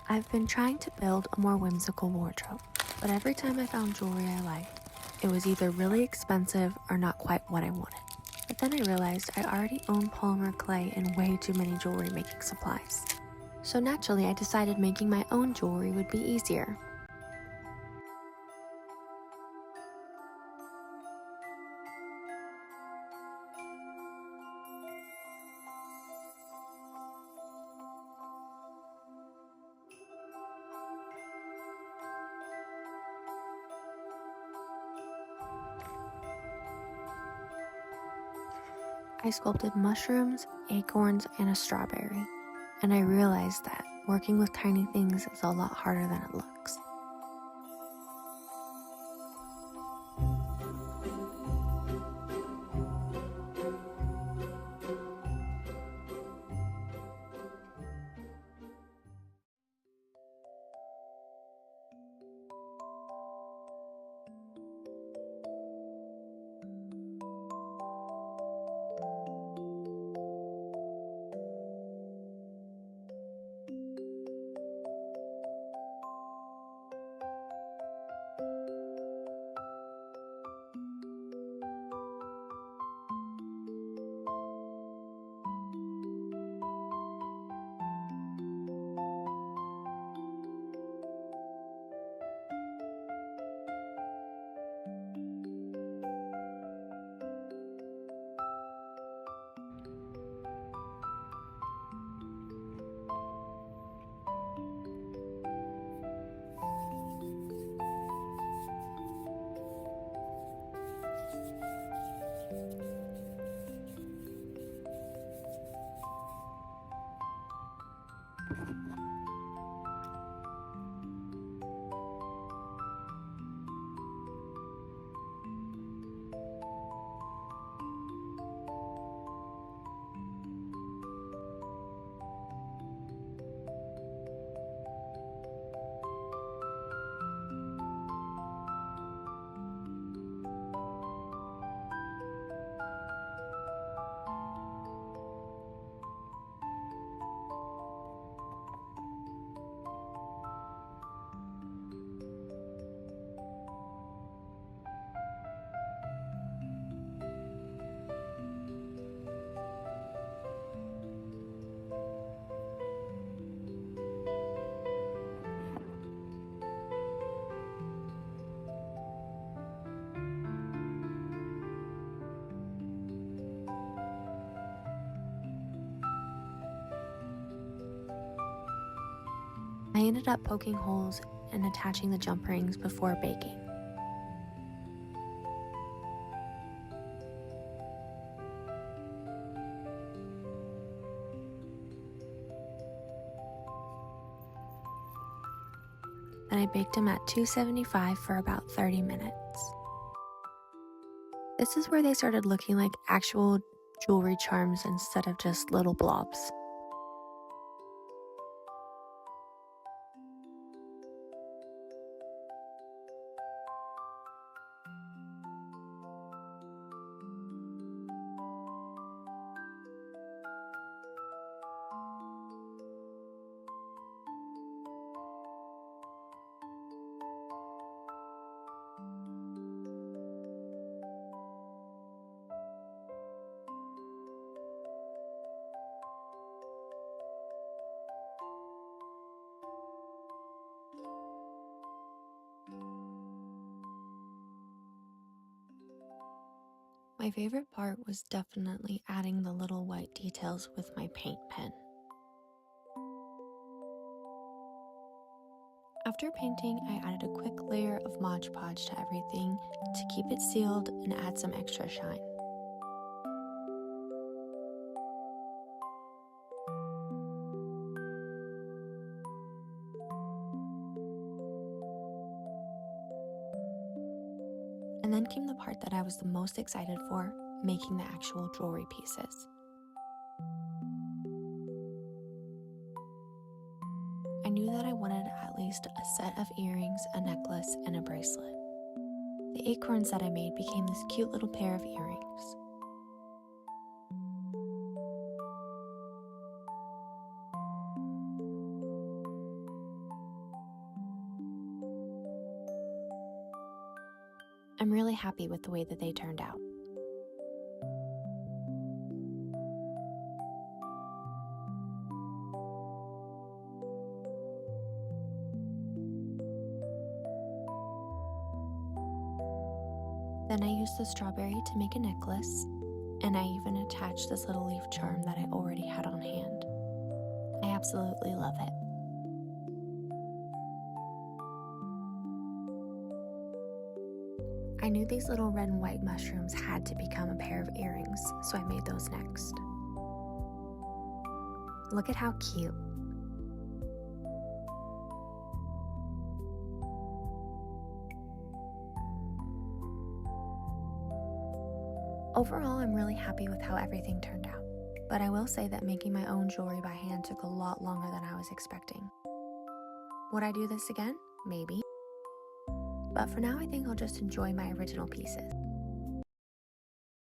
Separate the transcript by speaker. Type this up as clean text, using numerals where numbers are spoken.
Speaker 1: I've been trying to build a more whimsical wardrobe, but every time I found jewelry I liked, it was either really expensive or not quite what I wanted. But then I realized I already own polymer clay and way too many jewelry making supplies. So naturally I decided making my own jewelry would be easier. I sculpted mushrooms, acorns, and a strawberry, and I realized that working with tiny things is a lot harder than it looks. I ended up poking holes and attaching the jump rings before baking. Then I baked them at 275 for about 30 minutes. This is where they started looking like actual jewelry charms instead of just little blobs. My favorite part was definitely adding the little white details with my paint pen. After painting, I added a quick layer of Mod Podge to everything to keep it sealed and add some extra shine. And then came the part that I was the most excited for, making the actual jewelry pieces. I knew that I wanted at least a set of earrings, a necklace, and a bracelet. The acorns that I made became this cute little pair of earrings. I'm really happy with the way that they turned out. Then I used the strawberry to make a necklace, and I even attached this little leaf charm that I already had on hand. I absolutely love it. I knew these little red and white mushrooms had to become a pair of earrings, so I made those next. Look at how cute. Overall, I'm really happy with how everything turned out, but I will say that making my own jewelry by hand took a lot longer than I was expecting. Would I do this again? Maybe. But for now, I think I'll just enjoy my original pieces.